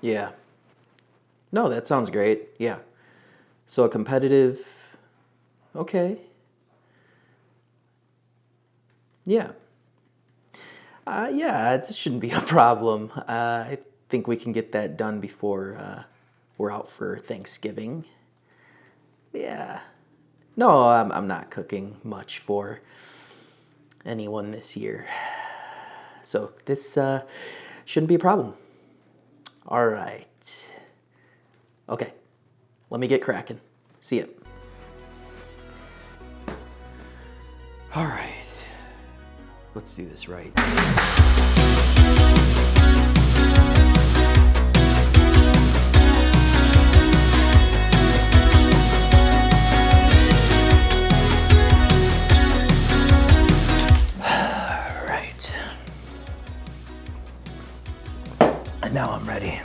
Yeah. No, that sounds great. Yeah. So a competitive, okay. Yeah. Yeah, it shouldn't be a problem. I think we can get that done before we're out for Thanksgiving. Yeah. No, I'm not cooking much for anyone this year. So this shouldn't be a problem. All right. Okay. Let me get cracking. See ya. All right. Let's do this right. All right. And now I'm ready.